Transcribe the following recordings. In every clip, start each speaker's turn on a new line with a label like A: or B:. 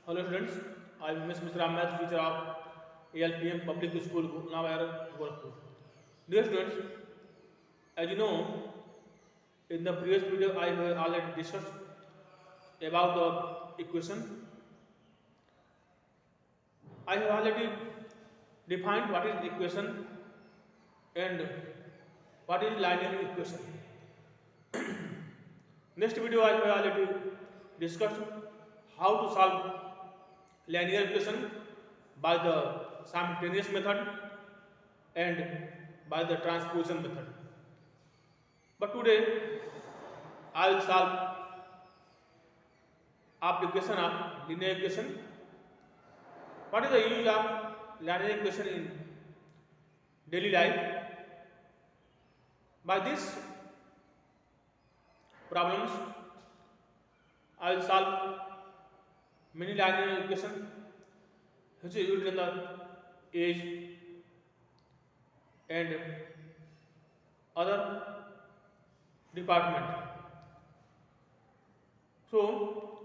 A: Hello students, I am Ms. Mr. Ahmed, teacher of ALPM Public School, Navayar, Gorakhpur. Dear students, as you know, in the previous video I have already discussed about the equation. I have already defined what is equation and what is linear equation. Next video I have already discussed how to solve linear equation by the simultaneous method and by the transposition method. But today I will solve application of linear equation. What is the use of linear equation in daily life? By these problems I will solve many linear equation which is used in the age and other department. So,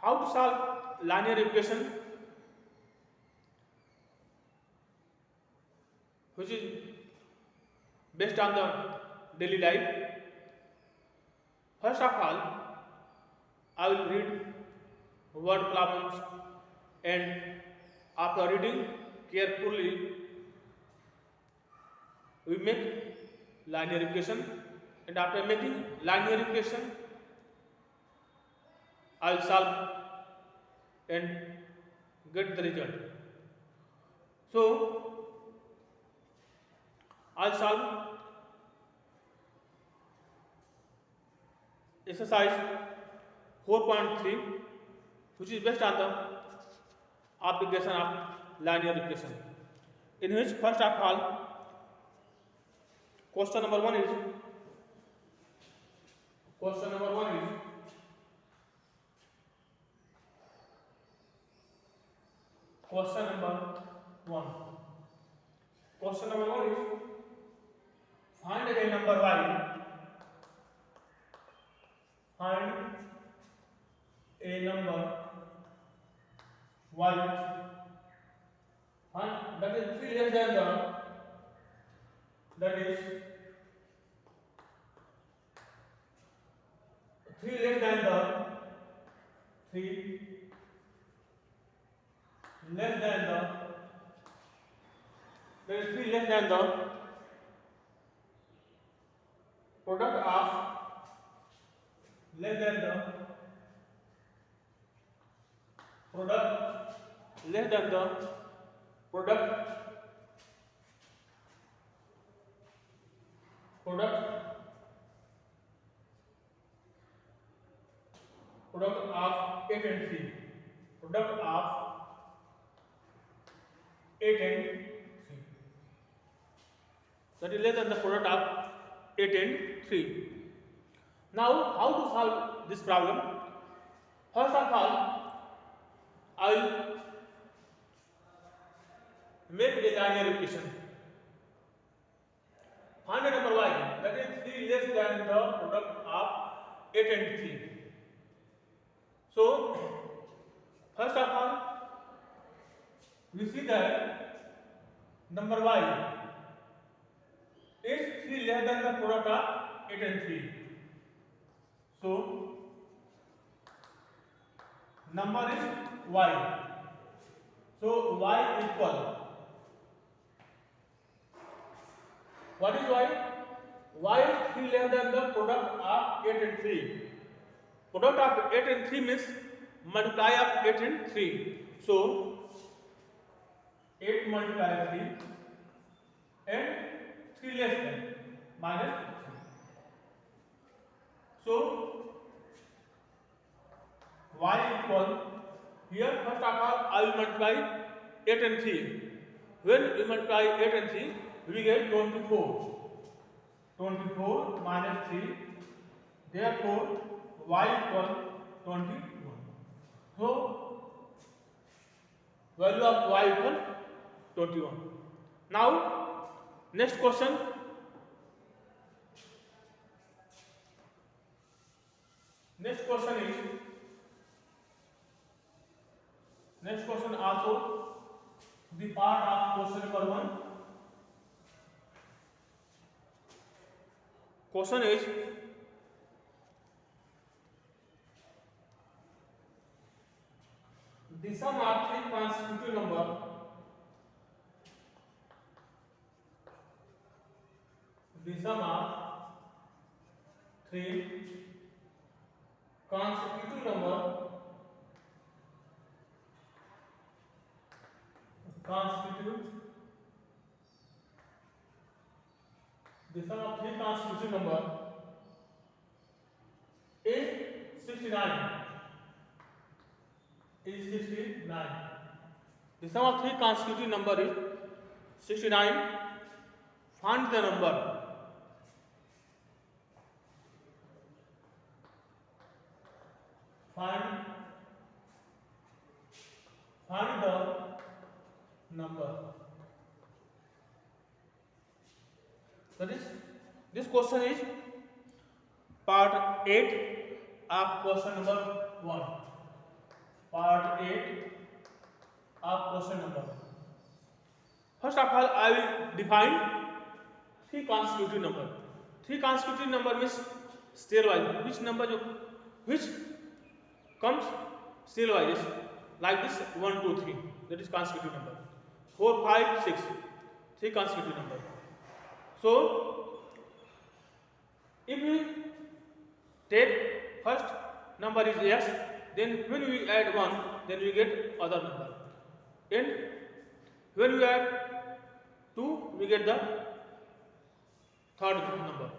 A: how to solve linear equation which is based on the daily life? First of all, I will read word problems and after reading carefully we make linear equation, and after making linear equation I will solve and get the result. So I will solve exercise 4.3 which is based on the application of linear equation, in which first of all question number 1 is question number 1 is question number 1 question number 1 is find a number y, find a number y and that is 3 less than the, that is 3 less than the 3 less than the, that is 3 less than the product of less than the product less than the product of 8 and 3, product of 8 and 3, that is less than the product of 8 and 3. Now how to solve this problem? First of all I will make a linear equation. Find a number y, that is 3 less than the product of 8 and 3. So first of all we see that number y is 3 less than the product of 8 and 3. So number is y. So y equal, what is y? Y is 3 less than the product of 8 and 3. Product of 8 and 3 means multiply of 8 and 3. So 8 multiply 3 and 3 less than minus 3. So y equal, here first of all I will multiply 8 and 3. When we multiply 8 and 3 we get 24. 24 minus 3, therefore y equal 21. So value of y equal 21. Now next question, next question is Next question also the part of question number 1. Question is the sum of three consecutive number the sum of three consecutive number the sum of three consecutive number is 69. The sum of three consecutive number is 69. Find the number. Find the number. That is, this question is part 8 of question number 1. Part 8 of question number 1. First of all, I will define three consecutive number. Three consecutive number means stairwise. Which comes stairwise like this 1, 2, 3. That is consecutive number. 4, 5, 6. Three consecutive number. So, if we take first number is x, then when we add 1, then we get other number. And when we add 2, we get the third number.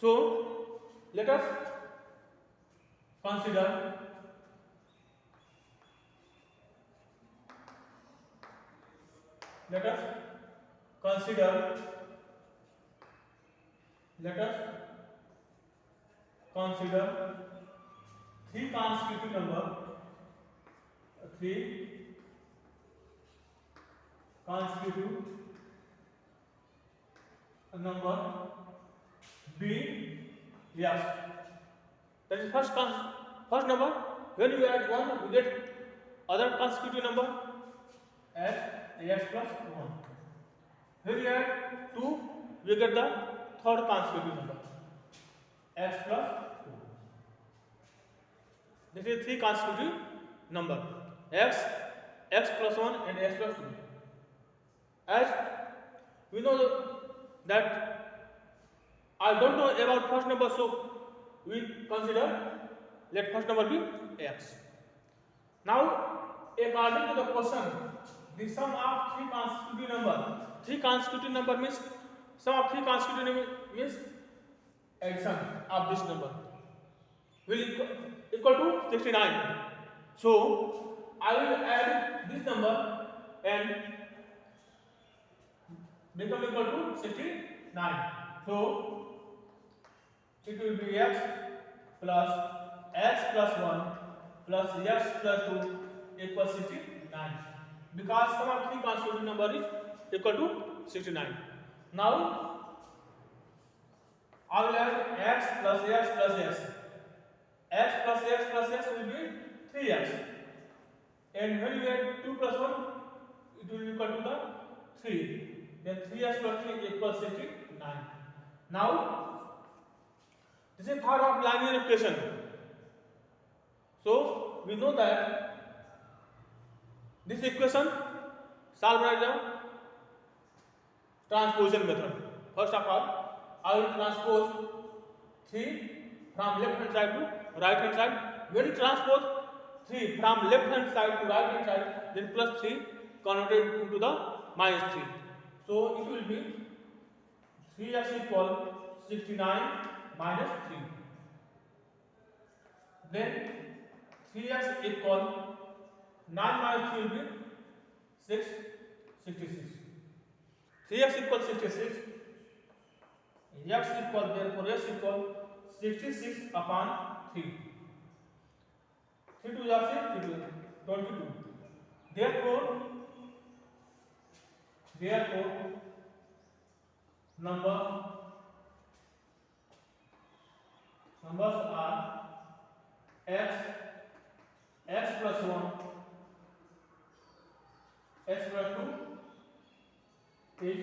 A: So, let us consider three consecutive number B, yes. That is first number. When you add 1, you get other consecutive number as x plus 1. When you add 2, we get the third consecutive number x plus 2. This is three consecutive number x plus 1 and x plus 2. As we know that I don't know about first number, so we consider let first number be x. Now, according to the question, the sum of three consecutive number means sum of three consecutive number means addition of this number will equal to 69. So, I will add this number and become equal to 69. So, it will be x plus 1 plus x plus 2 equals 69. Because sum of three consecutive number is equal to 69. Now, I will add x plus x plus x. X plus x plus x will be 3x. And when you add 2 plus 1, it will be equal to the 3. Then 3x plus 3 equals 69. Now, this is part of linear equation. So, we know that this equation solved by the transposition method. First of all, I will transpose 3 from left hand side to right hand side. When you transpose 3 from left hand side to right hand side, then plus 3 converted into the minus 3. So, it will be 3x equal 69 minus 3. Then 3x equal 9 minus 3 will be 66. 3x equal 66. X equal, therefore x equal 66 upon 3. 3 to 6, 22. Therefore numbers are x plus 1 x plus 2 is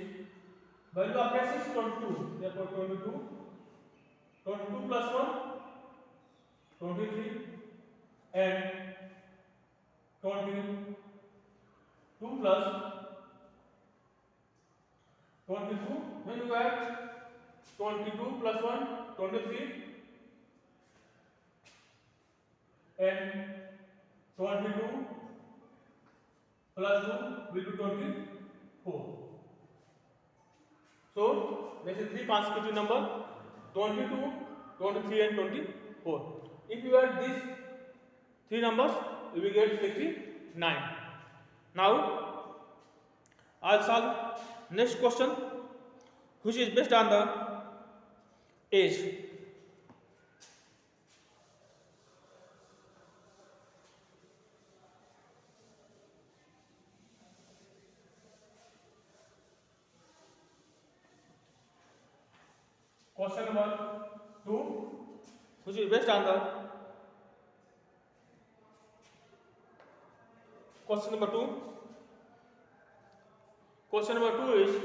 A: value of x is 22. Therefore 22 plus 1 23 and 22 plus 22. When you add 22 plus 1 23 and 22 plus 2 will be 24. So there is three consecutive number 22, 23 and 24. If you add these three numbers, you will get 69. Now I'll solve next question, which is based on the age. Question number 2, which is based on the question number 2. Question number 2 is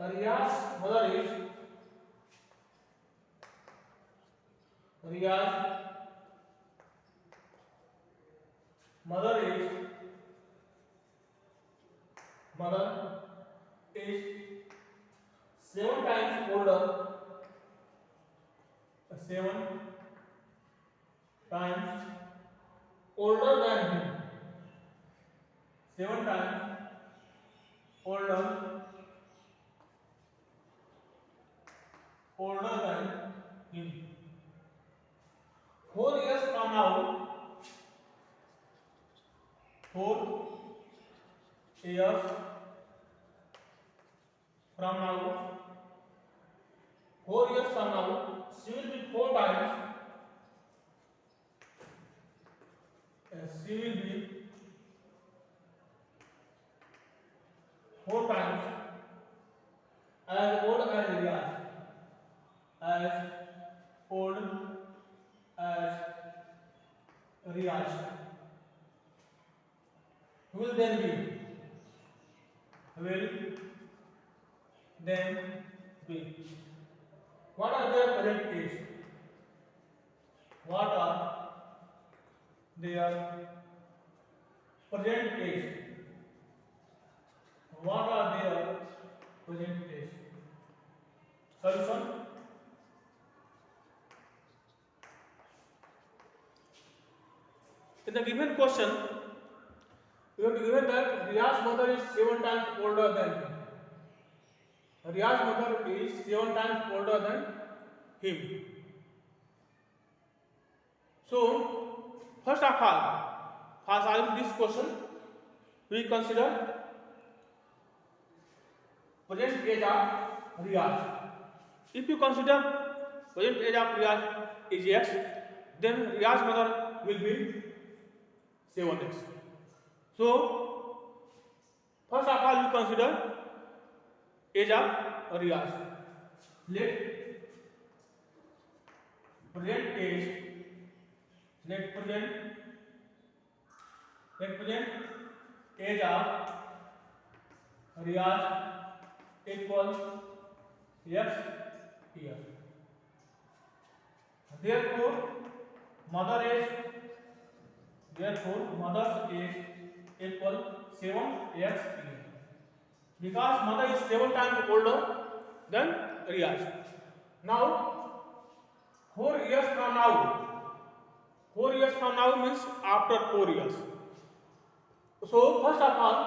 A: Riyaz's mother is mother is 7 times older, 7 times older than him, 7 times older than him. 4 years from now, 4 years from now, 4 years from now, she will be 4 times. She will be 4 times as old as Riyaz. As old as Riyaz. Will then be. What are their present age? What are their present age? What are their present age? Solution. In the given question, we have given that Riyaz's mother is 7 times older than him. Riyaz's mother is 7 times older than him. So, first of all, for solving this question, we consider present age of Riyaz. If you consider present age of Riyaz is x, then Riyaz's mother will be 7x. So, first of all, we consider age of Riyaz. Let present age of Riyaz equals x here. Therefore, mother's age equal 7x here. Because mother is 7 times older than Riyaz. Now, 4 years from now. 4 years from now means after 4 years. So, first of all,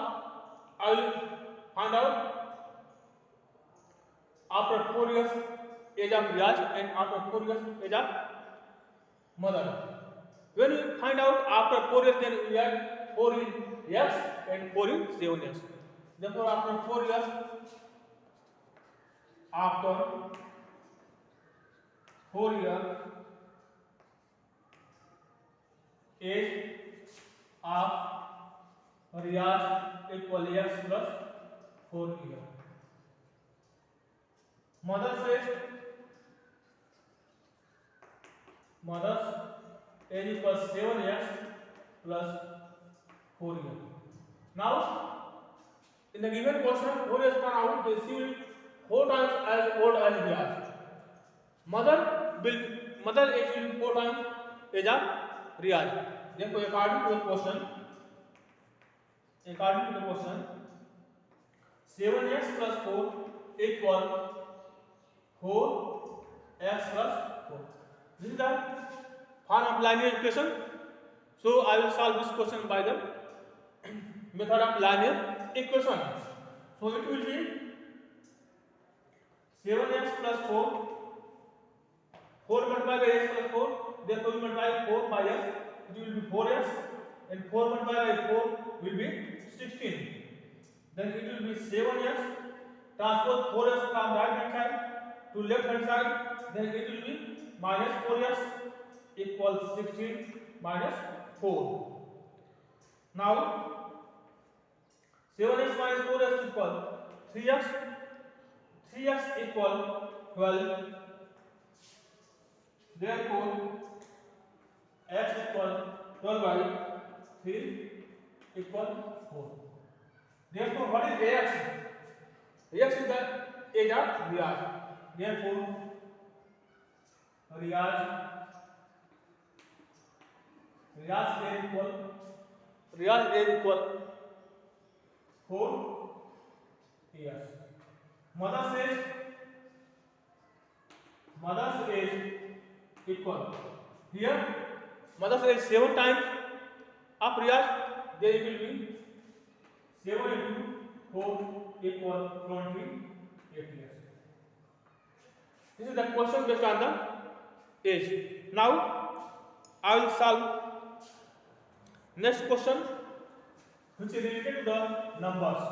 A: I will find out after 4 years age of Riyaz and after 4 years age of mother. When we find out after 4 years, then we add 4 in x and 4 in 7x. Therefore, after 4 years, age of Riyaz equal x plus 4 years. Mother's age equals 7x plus 4 years. Now, in the given question, 4 years from now, they see 4 times as old as Riyaz. Mother age will be 4 times age of Riyaz. Therefore, according to the question, 7x plus 4 equal 4x plus 4. This is the form of linear equation. So I will solve this question by the method of linear equation. So it will be 7x plus 4, 4 multiplied by x plus 4, therefore we multiply 4 by x, it will be 4x, and 4 multiplied by 4 will be 16. Then it will be 7x, transpose 4x from right hand side to left hand side, then it will be minus 4x equals 16 minus 4. Now 7x minus 4x equal 3x, 3x equal 12. Therefore x equal 12 by 3 equal 4. Therefore, what is Ax? Ax is the age of Riyaz. Therefore, Riyaz age equal 4 years. Mother's age equal, here mother's age 7 times of Riyaz, then it will be 7 into 4 equal 28 years. This is the question based on the age. Now I will solve next question, which is related to the numbers.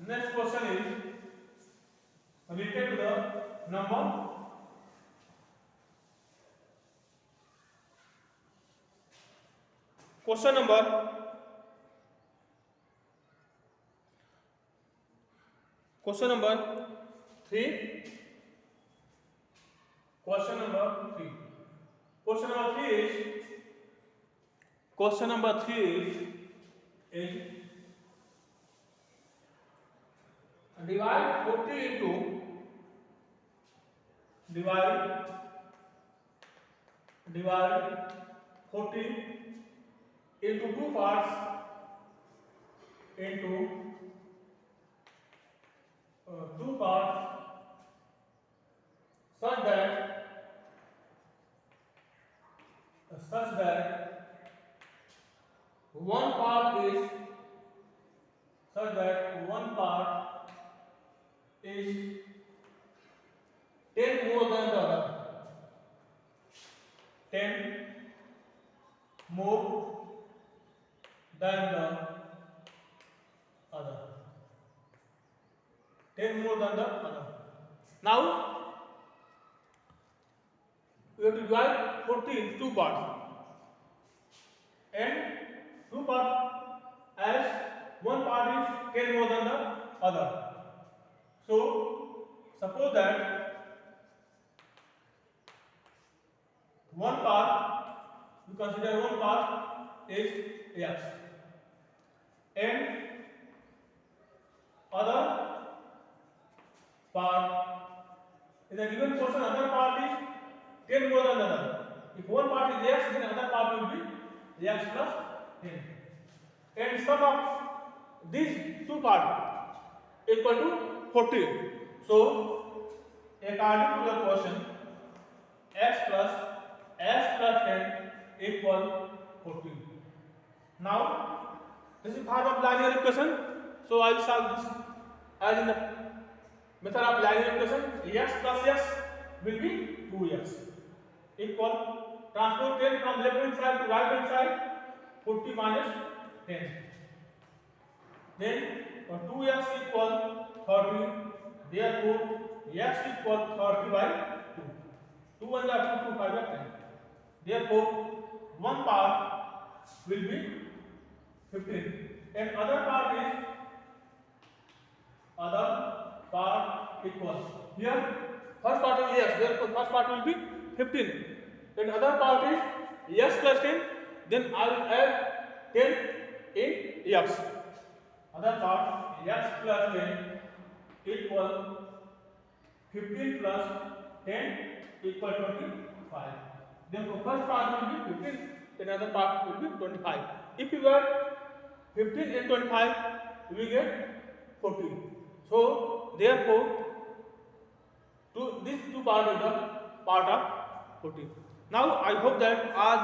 A: Next question is related to the number. Question number 3. Question number 3 is divide 40 into divide 40 into 2 parts such that one part is 10 more than the other. 10 more than the other. 10 more than the other. Now we have to divide 40 into 2 parts, and 2 parts as one part is 10 more than the other. So suppose that one part, we consider one part is x, and other part in the given question, other part is 10 more than the other. If one part is x, then another part will be x plus 10, and sum of these two parts equal to 40. So according to the question, x plus 10 equal 40. Now this is part of linear equation, so I will solve this as in the method of linear equation. X plus x will be 2x equal, transpose 10 from left hand side to right hand side, 40 minus 10, then 2x equal 30. Therefore x equal 30 by 2. 2 and 2, 5 by 10. Therefore one part will be 15, and other part equals, here first part is x, therefore first part will be 15, and other part is x plus 10, then I will add 10 in x. Other part x plus 10 equal 15 plus 10 equal 25. Then the first part will be 15, another part will be 25. If you get 15 and 25, we get 14. So therefore, these two parts is the part of 14. Now I hope that all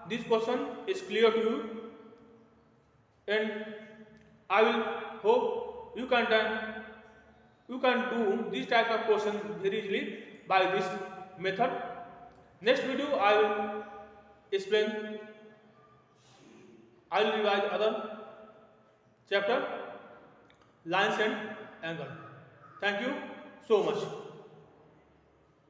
A: this question is clear to you, and I will hope you can do this type of question very easily by this method. Next video I will explain. I will revise other chapter, lines and angle. Thank you so much.